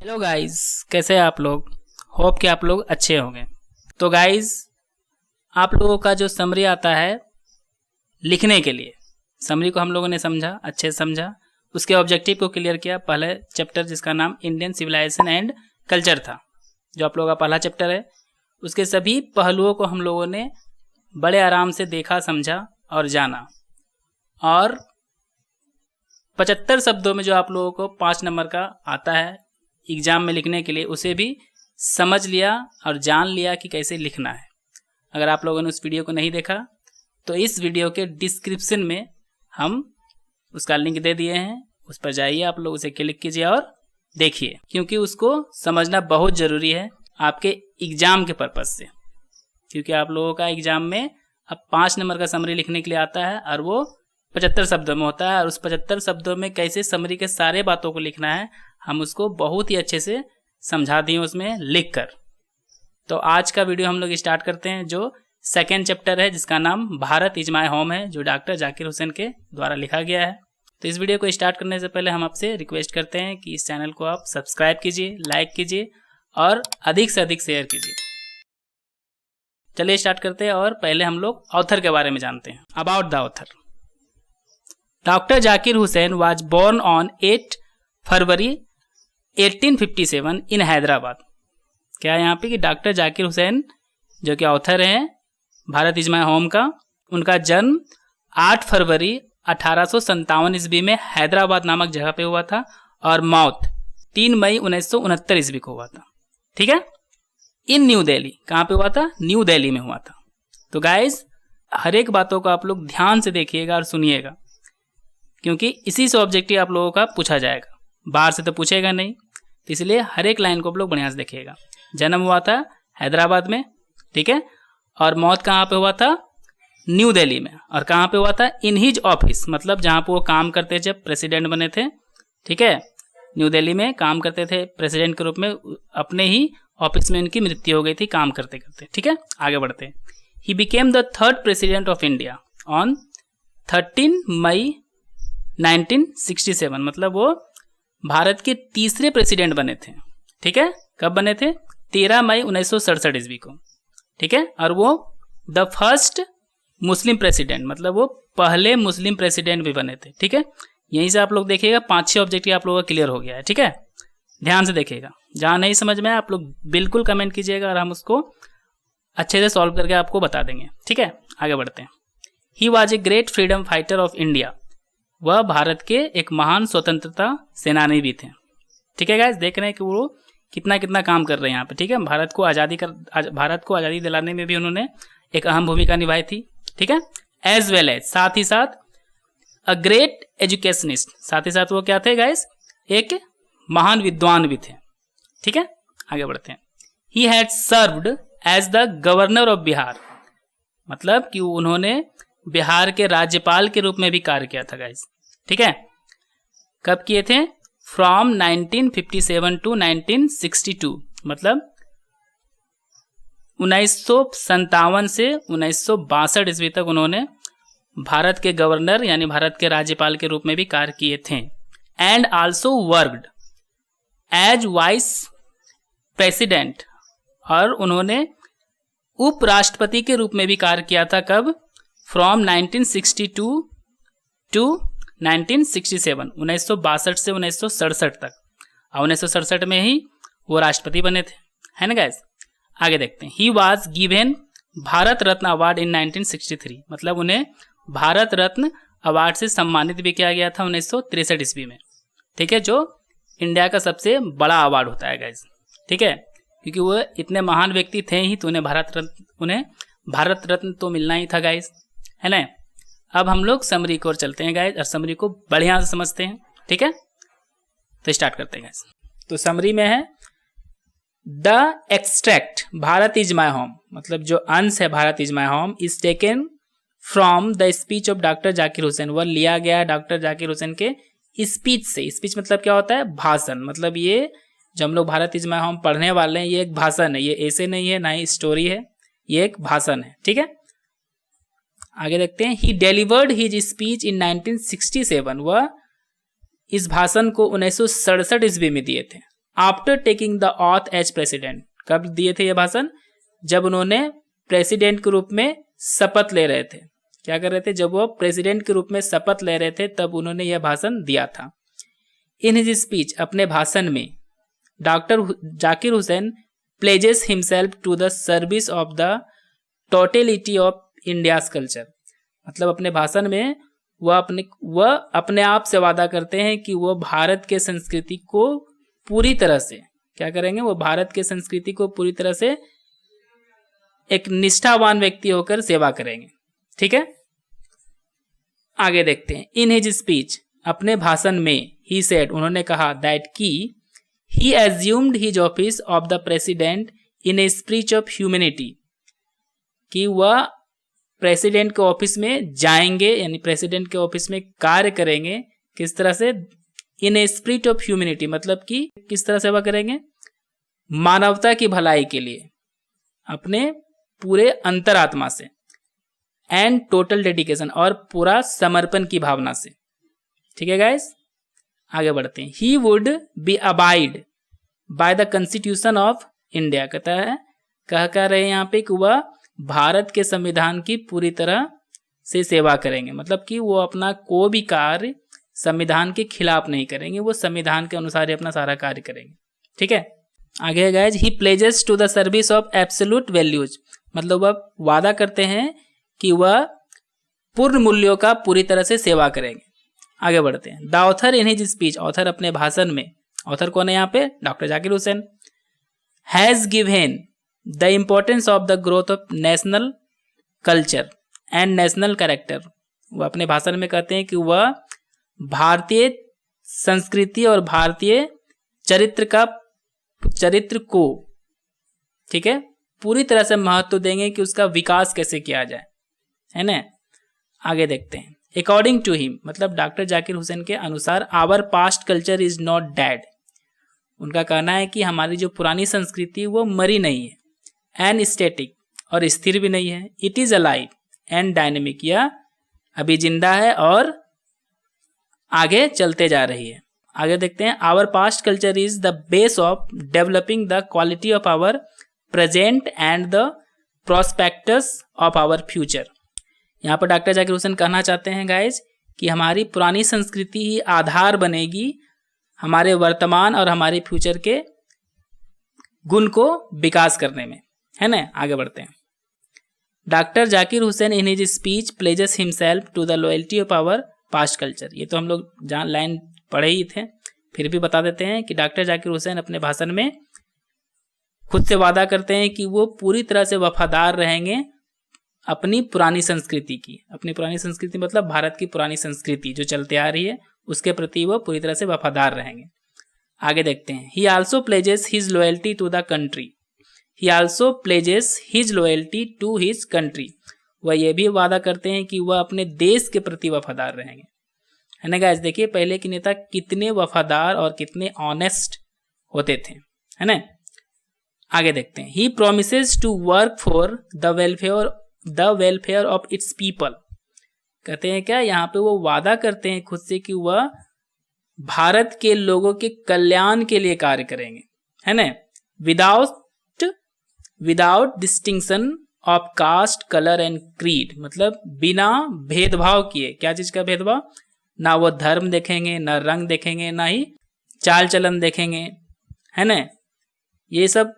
Hello guys, कैसे हैं आप लोग। होप कि आप लोग अच्छे होंगे। तो गाइस, आप लोगों का जो समरी आता है लिखने के लिए, समरी को हम लोगों ने समझा, अच्छे से समझा, उसके ऑब्जेक्टिव को क्लियर किया। पहले चैप्टर जिसका नाम इंडियन सिविलाइजेशन एंड कल्चर था, जो आप लोगों का पहला चैप्टर है, उसके सभी पहलुओं को हम लोगों ने बड़े आराम से देखा, समझा और जाना। और 75 शब्दों में जो आप लोगों को 5 नंबर का आता है एग्जाम में लिखने के लिए, उसे भी समझ लिया और जान लिया कि कैसे लिखना है। अगर आप लोगों ने उस वीडियो को नहीं देखा तो इस वीडियो के डिस्क्रिप्शन में हम उसका लिंक दे दिए हैं, उस पर जाइए, आप लोग उसे क्लिक कीजिए और देखिए, क्योंकि उसको समझना बहुत ज़रूरी है आपके एग्जाम के पर्पज़ से। क्योंकि आप लोगों का एग्जाम में अब 5 नंबर का समरी लिखने के लिए आता है और वो 75 शब्दों में होता है, और उस 75 शब्दों में कैसे समरी के सारे बातों को लिखना है हम उसको बहुत ही अच्छे से समझा दिए उसमें लिख कर। तो आज का वीडियो हम लोग स्टार्ट करते हैं, जो सेकेंड चैप्टर है जिसका नाम भारत इज माय होम है, जो डॉक्टर जाकिर हुसैन के द्वारा लिखा गया है। तो इस वीडियो को स्टार्ट करने से पहले हम आपसे रिक्वेस्ट करते हैं कि इस चैनल को आप सब्सक्राइब कीजिए, लाइक कीजिए और अधिक से अधिक शेयर कीजिए। चलिए स्टार्ट करते हैं, और पहले हम लोग ऑथर के बारे में जानते हैं। About the author. Doctor Zakir Hussain was born on 8 February 1857 in Hyderabad. क्या है यहाँ पे कि डॉक्टर जाकिर हुसैन जो कि ऑथर हैं भारत इज माय होम का, उनका जन्म 8 फरवरी 1857 ईस्वी में हैदराबाद नामक जगह पे हुआ था, और मौत 3 मई 1969 ईस्वी को हुआ था। ठीक है, इन न्यू दिल्ली। कहाँ पे हुआ था? न्यू दिल्ली में हुआ था। तो गाइस, हर एक बातों को आप लोग ध्यान से देखिएगा और सुनिएगा, क्योंकि इसी से ऑब्जेक्टिव आप लोगों का पूछा जाएगा, बाहर से तो पूछेगा नहीं। तो इसलिए हर एक लाइन को आप लोग बढ़िया से देखिएगा। जन्म हुआ था हैदराबाद में, ठीक है, और मौत कहाँ पे हुआ था? न्यू दिल्ली में। और कहाँ पे हुआ था? इन हिज ऑफिस, मतलब जहाँ पे वो काम करते थे जब प्रेसिडेंट बने थे। ठीक है, न्यू दिल्ली में काम करते थे प्रेसिडेंट के रूप में, अपने ही ऑफिस में उनकी मृत्यु हो गई थी काम करते करते। ठीक है, आगे बढ़ते हैं। He became the 3rd president of India on 13 मई 1967, मतलब वो भारत के तीसरे प्रेसिडेंट बने थे। ठीक है, कब बने थे? 13 मई 1967 ईस्वी को। ठीक है, और वो द फर्स्ट मुस्लिम प्रेसिडेंट, मतलब वो पहले मुस्लिम प्रेसिडेंट भी बने थे। ठीक है, यहीं से आप लोग देखिएगा 5-6 ऑब्जेक्टिव आप लोगों का क्लियर हो गया है। ठीक है, ध्यान से देखिएगा, जहाँ नहीं समझ में आप लोग बिल्कुल कमेंट कीजिएगा और हम उसको अच्छे से सॉल्व करके आपको बता देंगे। ठीक है, आगे बढ़ते हैं। He was a great freedom fighter of India, वह भारत के एक महान स्वतंत्रता सेनानी भी थे। ठीक है गाइस, देख रहे हैं कि वो कितना कितना काम कर रहे हैं यहाँ पे। ठीक है, भारत को आज़ादी दिलाने में भी उन्होंने एक अहम भूमिका निभाई थी। ठीक है, एज वेल एज, साथ ही साथ अ ग्रेट एजुकेशनिस्ट, साथ ही साथ वो क्या थे गाइस? एक महान विद्वान भी थे। ठीक है, आगे बढ़ते हैं। He had served as the governor of Bihar, मतलब कि उन्होंने बिहार के राज्यपाल के रूप में भी कार्य किया था गाइस। ठीक है, कब किए थे? फ्रॉम 1957 टू 1962, मतलब 1957 से 1962 ईस्वी तक उन्होंने भारत के गवर्नर यानी भारत के राज्यपाल के रूप में भी कार्य किए थे। And also worked as vice president, और उन्होंने उपराष्ट्रपति के रूप में भी कार्य किया था। कब? फ्रॉम 1962 टू 1967, 1962 से 1967 तक, और 1967 में ही वो राष्ट्रपति बने थे, है ना गाइस। आगे देखते हैं। He was given Bharat Ratna award in 1963, मतलब उन्हें भारत रत्न अवार्ड से सम्मानित भी किया गया था 1963 ईस्वी में। ठीक है, जो इंडिया का सबसे बड़ा अवार्ड होता है गाइस। ठीक है, क्योंकि वो इतने महान व्यक्ति थे ही, तो उन्हें भारत रत्न तो मिलना ही था गाइस, है ना। अब हम लोग समरी की ओर चलते हैं गाइस, और समरी को बढ़िया से समझते हैं। ठीक है, तो स्टार्ट करते हैं गाइस। तो समरी में है the extract Bharat is my home, मतलब जो अंश है Bharat is my home, is taken from the speech of doctor Zakir Hussain, वह लिया गया डॉक्टर जाकिर हुसैन के स्पीच से। स्पीच मतलब क्या होता है? भाषण। मतलब ये जो हम लोग भारत इज माय होम पढ़ने वाले हैं, ये एक भाषण है, ये ऐसे नहीं है, ना ही स्टोरी है, ये एक भाषण है। ठीक है, आगे देखते हैं। ही डिलीवर्ड हिज स्पीच इन 1967, वह इस भाषण को 1967 ईस्वी में दिए थे। After taking the oath as president. कब दिए थे ये भाषण? जब उन्होंने प्रेसिडेंट के रूप में शपथ ले रहे थे। क्या कर रहे थे? जब वो प्रेसिडेंट के रूप में शपथ ले रहे थे तब उन्होंने यह भाषण दिया था। इन हिज स्पीच, अपने भाषण में doctor Zakir Hussain pledges himself to the service of the totality of India's culture. मतलब अपने भाषण में वह अपने आप से वादा करते हैं कि वो भारत के संस्कृति को पूरी तरह से क्या करेंगे? वो भारत के संस्कृति को पूरी तरह से एक निष्ठावान व्यक्ति होकर सेवा करेंगे। ठीक है, आगे देखते हैं। इन हिज स्पीच, अपने भाषण में ही सेड, उन्होंने कहा दैट कि he assumed his office of the president in a spirit of humanity, कि वह प्रेसिडेंट के ऑफिस में जाएंगे, यानी प्रेसिडेंट के ऑफिस में कार्य करेंगे। किस तरह से? इन ए स्पिरिट ऑफ ह्यूमैनिटी, मतलब कि किस तरह सेवा करेंगे? मानवता की भलाई के लिए अपने पूरे अंतरात्मा से, एंड टोटल डेडिकेशन, और पूरा समर्पण की भावना से। ठीक है गाइस, आगे बढ़ते हैं। He would be abide by the constitution of India. कहता है, कह रहे हैं यहाँ पे कि वह भारत के संविधान की पूरी तरह से सेवा करेंगे। मतलब कि वो अपना कोई भी कार्य संविधान के खिलाफ नहीं करेंगे, वो संविधान के अनुसार ही अपना सारा कार्य करेंगे। ठीक है, आगे guys. He pledges to the service of absolute values, मतलब वह वादा करते हैं कि वह पूर्ण मूल्यों का पूरी तरह से सेवा करेंगे। आगे बढ़ते हैं। The author in his speech, author अपने भाषण में, ऑथर कौन है यहाँ पे? Doctor Zakir Hussain. Has given the importance of the growth of national culture and national character. वह अपने भाषण में कहते हैं कि वह भारतीय संस्कृति और भारतीय चरित्र को, ठीक है, पूरी तरह से महत्व देंगे कि उसका विकास कैसे किया जाए, है ना। आगे देखते हैं। अकॉर्डिंग टू हिम, मतलब डॉक्टर जाकिर हुसैन के अनुसार, our past culture is not dead. उनका कहना है कि हमारी जो पुरानी संस्कृति वो मरी नहीं है, एंड स्टैटिक, और स्थिर भी नहीं है। It is alive and dynamic, यह अभी जिंदा है और आगे चलते जा रही है। आगे देखते हैं। Our past culture is the base of developing the quality of our present and the prospects of our future. यहाँ पर डॉक्टर जाकिर हुसैन कहना चाहते हैं गाइज कि हमारी पुरानी संस्कृति ही आधार बनेगी हमारे वर्तमान और हमारे फ्यूचर के गुण को विकास करने में, है ना। आगे बढ़ते हैं। Doctor Zakir Hussain in his speech pledges himself to the loyalty of our past culture. ये तो हम लोग जहाँ लाइन पढ़े ही थे, फिर भी बता देते हैं कि डॉक्टर जाकिर हुसैन अपने भाषण में खुद से वादा करते हैं कि वो पूरी तरह से वफादार रहेंगे अपनी पुरानी संस्कृति की। अपनी पुरानी संस्कृति मतलब भारत की पुरानी संस्कृति जो चलते आ रही है, उसके प्रति वो पूरी तरह से वफादार रहेंगे। आगे देखते हैं। He also pledges his loyalty to the country. He also pledges his loyalty to his country. वह ये भी वादा करते हैं कि वह अपने देश के प्रति वफादार रहेंगे, है ना गाइस। देखिए पहले के नेता कितने वफादार और कितने ऑनेस्ट होते थे, है ना। आगे देखते हैं। He promises to work for the welfare of its people. कहते हैं क्या, यहाँ पे वो वादा करते हैं खुद से कि वह भारत के लोगों के कल्याण के लिए कार्य करेंगे, है ना। Without distinction of caste, colour and creed, मतलब बिना भेदभाव किए। क्या चीज का भेदभाव? ना वो धर्म देखेंगे, ना रंग देखेंगे, ना ही चाल चलन देखेंगे, है ना। ये सब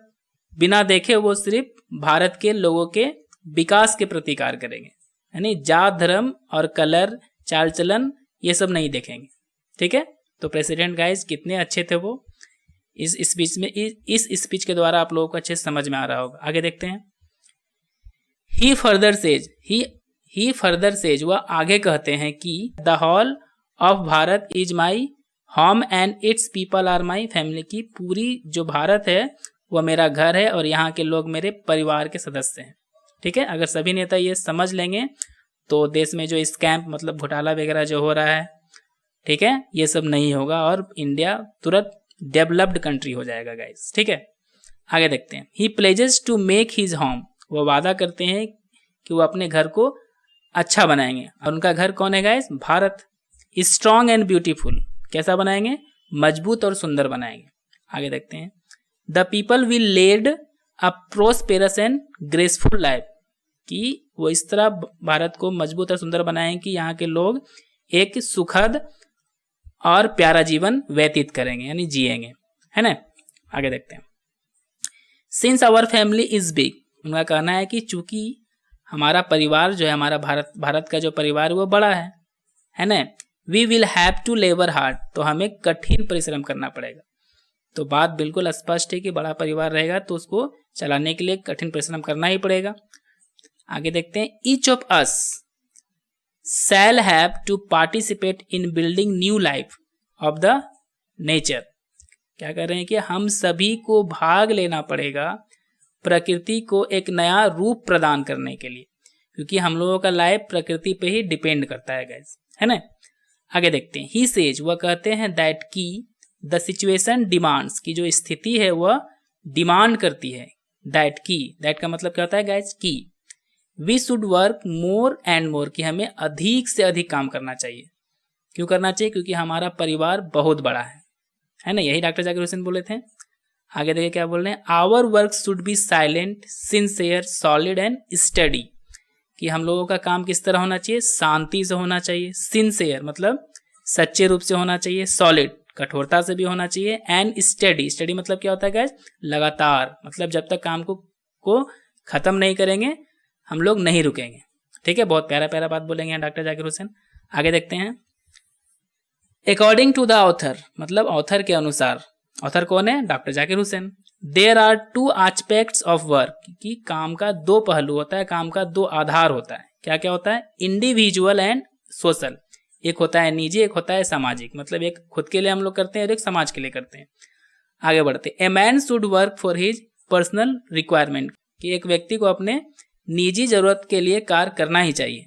बिना देखे वो सिर्फ भारत के लोगों के विकास के प्रति कार्य करेंगे, यानी जात, धर्म और कलर, चाल चलन ये सब नहीं देखेंगे। ठीक है, तो प्रेसिडेंट गाइस कितने अच्छे थे वो। इस स्पीच में, इस स्पीच के द्वारा आप लोगों को अच्छे समझ में आ रहा होगा। आगे देखते हैं। ही फर्दर सेज, वह आगे कहते हैं कि the whole of Bharat is my home and its people are my family. की पूरी जो भारत है वह मेरा घर है और यहाँ के लोग मेरे परिवार के सदस्य हैं। ठीक है, अगर सभी नेता ये समझ लेंगे तो देश में जो स्कैम मतलब घोटाला वगैरह जो हो रहा है, ठीक है, ये सब नहीं होगा और इंडिया तुरंत डेवलप्ड कंट्री हो जाएगा गाइस। ठीक है, आगे देखते हैं। He pledges to make his home, वो वादा करते हैं कि वो अपने घर को अच्छा बनाएंगे। और उनका घर कौन है guys? Bharat. Strong and beautiful, कैसा बनाएंगे? मजबूत और सुंदर बनाएंगे। आगे देखते हैं, the people will lead a prosperous and graceful life, कि वो इस तरह भारत को मजबूत और सुंदर बनाएं कि यहाँ के लोग एक सुखद और प्यारा जीवन व्यतीत करेंगे, यानी जिएंगे, है ना। आगे देखते हैं, since our family is big, उनका कहना है कि चूंकि हमारा परिवार जो है, हमारा भारत का जो परिवार वो बड़ा है ना, we will have to labour hard, तो हमें कठिन परिश्रम करना पड़ेगा। तो बात बिल्कुल स्पष्ट है कि बड़ा परिवार रहेगा तो उसको चलाने के लिए कठिन परिश्रम करना ही पड़ेगा। आगे देखते हैं, each of us shall have to participate in building new life of the nature, क्या कर रहे हैं कि हम सभी को भाग लेना पड़ेगा प्रकृति को एक नया रूप प्रदान करने के लिए, क्योंकि हम लोगों का लाइफ प्रकृति पे ही डिपेंड करता है गाइस, है ना। आगे देखते हैं, ही सेज, वह कहते हैं, दैट की द सिचुएशन डिमांड्स, की जो स्थिति है वह डिमांड करती है, दैट की, दैट का मतलब क्या होता है गाइस, की we should work more and more, कि हमें अधिक से अधिक काम करना चाहिए। क्यों करना चाहिए, क्योंकि हमारा परिवार बहुत बड़ा है ना, यही डॉक्टर जाकिर हुसैन बोले थे। आगे देखिए क्या बोल रहे हैं, our work should be silent, sincere, solid and study, कि हम लोगों का काम किस तरह होना चाहिए, शांति से होना चाहिए, सिंसियर मतलब सच्चे रूप से होना चाहिए, सॉलिड कठोरता से भी होना चाहिए, एंड स्टडी, स्टडी मतलब क्या होता है गाइस, लगातार, मतलब जब तक काम को खत्म नहीं करेंगे हम लोग नहीं रुकेंगे। ठीक है, बहुत प्यारा प्यारा बात बोलेंगे डॉक्टर जाकिर हुसैन। आगे देखते हैं, अकॉर्डिंग टू द ऑथर, मतलब ऑथर के अनुसार, ऑथर कौन है, doctor Zakir Hussain, there are two aspects of work, कि काम का दो पहलू होता है, काम का दो आधार होता है। क्या क्या होता है, इंडिविजुअल एंड सोशल, एक होता है निजी, एक होता है सामाजिक, मतलब एक खुद के लिए हम लोग करते हैं और एक समाज के लिए करते हैं। आगे बढ़ते, a man should work for his personal requirement, कि एक व्यक्ति को अपने निजी जरूरत के लिए कार्य करना ही चाहिए।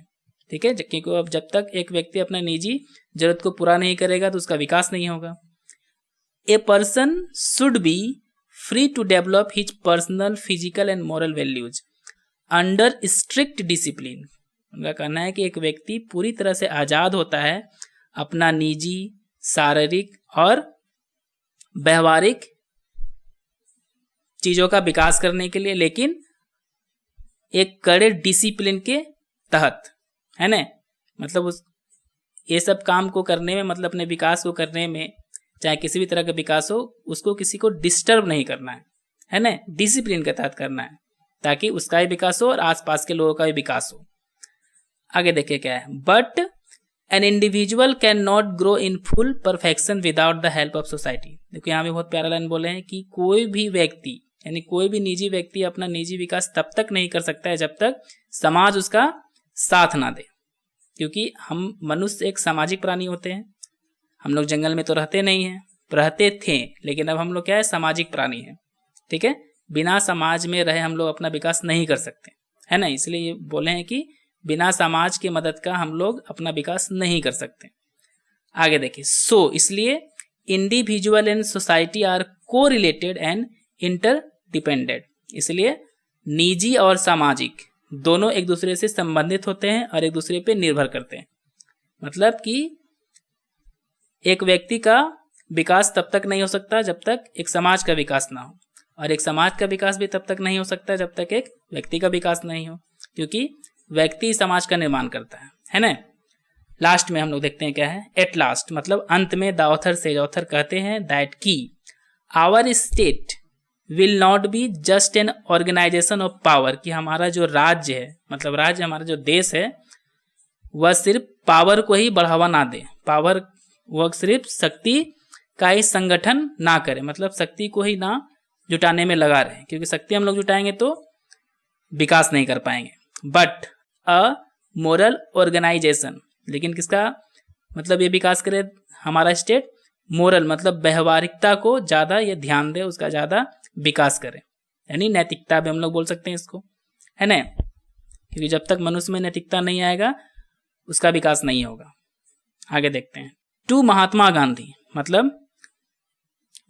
ठीक है, क्योंकि अब जब तक एक व्यक्ति अपना निजी जरूरत को पूरा नहीं करेगा तो उसका विकास नहीं होगा। A person should be free to develop his personal, physical and moral values under strict discipline, उनका कहना है कि एक व्यक्ति पूरी तरह से आजाद होता है अपना निजी, शारीरिक और व्यवहारिक चीजों का विकास करने के लिए, लेकिन एक कड़े डिसिप्लिन के तहत, है ना। मतलब ये सब काम को करने में, मतलब अपने विकास को करने में, चाहे किसी भी तरह का विकास हो, उसको किसी को डिस्टर्ब नहीं करना है ना, डिसिप्लिन के तहत करना है, ताकि उसका भी विकास हो और आसपास के लोगों का भी विकास हो। आगे देखिए क्या है, but an individual can not grow in full perfection without the help of society. देखो यहाँ भी बहुत प्यारा लाइन बोले हैं कि कोई भी व्यक्ति, यानी कोई भी निजी व्यक्ति अपना निजी विकास तब तक नहीं कर सकता है जब तक समाज उसका साथ ना दे, क्योंकि हम मनुष्य एक सामाजिक प्राणी होते हैं। हम लोग जंगल में तो रहते नहीं हैं, रहते थे, लेकिन अब हम लोग क्या है, सामाजिक प्राणी हैं। ठीक है, बिना समाज में रहे हम लोग अपना विकास नहीं कर सकते, है ना। इसलिए ये बोले हैं कि बिना समाज की मदद का हम लोग अपना विकास नहीं कर सकते। आगे देखिए, सो इसलिए इंडिविजुअल एंड सोसाइटी आर को रिलेटेड एंड इंटर डिपेंडेंट, इसलिए निजी और सामाजिक दोनों एक दूसरे से संबंधित होते हैं और एक दूसरे पे निर्भर करते हैं। मतलब कि एक व्यक्ति का विकास तब तक नहीं हो सकता जब तक एक समाज का विकास ना हो, और एक समाज का विकास भी तब तक नहीं हो सकता जब तक एक व्यक्ति का विकास नहीं हो, क्योंकि व्यक्ति समाज का निर्माण करता है ना। लास्ट में हम लोग देखते हैं क्या है, एट लास्ट मतलब अंत में द ऑथर से, ऑथर कहते हैं दैट की our state will not be just an organisation of power, कि हमारा जो राज्य है, मतलब राज्य हमारा जो देश है, वह सिर्फ पावर को ही बढ़ावा ना दे, पावर वह सिर्फ शक्ति का ही संगठन ना करे, मतलब शक्ति को ही ना जुटाने में लगा रहे, क्योंकि शक्ति हम लोग जुटाएंगे तो विकास नहीं कर पाएंगे। बट अ मोरल ऑर्गेनाइजेशन, लेकिन किसका मतलब ये विकास करे हमारा स्टेट, मोरल मतलब व्यवहारिकता को ज़्यादा ये ध्यान दे, उसका ज़्यादा विकास करे, यानी नैतिकता भी हम लोग बोल सकते हैं इसको, है ना। क्योंकि जब तक मनुष्य में नैतिकता नहीं आएगा उसका विकास नहीं होगा। आगे देखते हैं, टू महात्मा गांधी, मतलब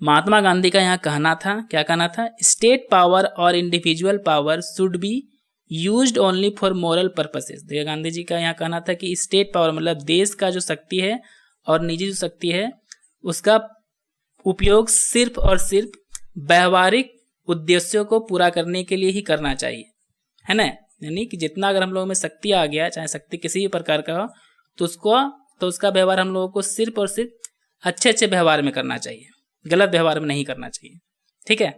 महात्मा गांधी का यहाँ कहना था, क्या कहना था, स्टेट पावर और individual power should be used only for moral purposes. देखिए गांधी जी का यहाँ कहना था कि स्टेट पावर मतलब देश का जो शक्ति है और निजी जो शक्ति है उसका उपयोग सिर्फ और सिर्फ व्यवहारिक उद्देश्यों को पूरा करने के लिए ही करना चाहिए, है ना। यानी कि जितना अगर हम लोगों में शक्ति आ गया, चाहे शक्ति किसी भी प्रकार का हो, तो उसका व्यवहार हम लोगों को सिर्फ और सिर्फ अच्छे अच्छे व्यवहार में करना चाहिए, गलत व्यवहार में नहीं करना चाहिए। ठीक है,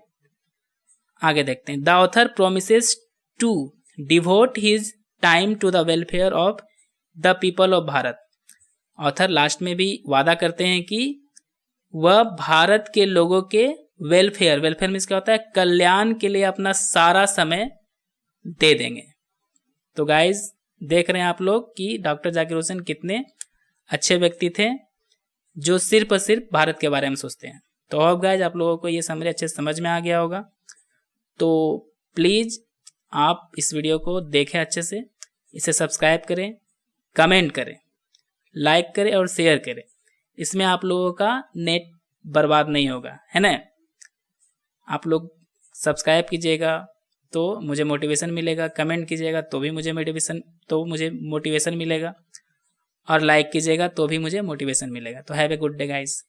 आगे देखते हैं। The author promises to devote his time to the welfare of the people of Bharat. Author last में भी वादा करते हैं कि वह भारत के लोगों के वेलफेयर मीन्स क्या होता है, कल्याण के लिए अपना सारा समय दे देंगे। तो गाइज देख रहे हैं आप लोग कि डॉक्टर जाकिर हुसैन कितने अच्छे व्यक्ति थे जो सिर्फ और सिर्फ भारत के बारे में सोचते हैं। तो अब गाइज आप लोगों को ये समरी अच्छे समझ में आ गया होगा। तो प्लीज़ आप इस वीडियो को देखें अच्छे से, इसे सब्सक्राइब करें, कमेंट करें, लाइक करें और शेयर करें। इसमें आप लोगों का नेट बर्बाद नहीं होगा, है ना। आप लोग सब्सक्राइब कीजिएगा तो मुझे मोटिवेशन मिलेगा, कमेंट कीजिएगा तो भी मुझे मोटिवेशन मिलेगा, और लाइक कीजिएगा तो भी मुझे मोटिवेशन मिलेगा। तो have a good day guys.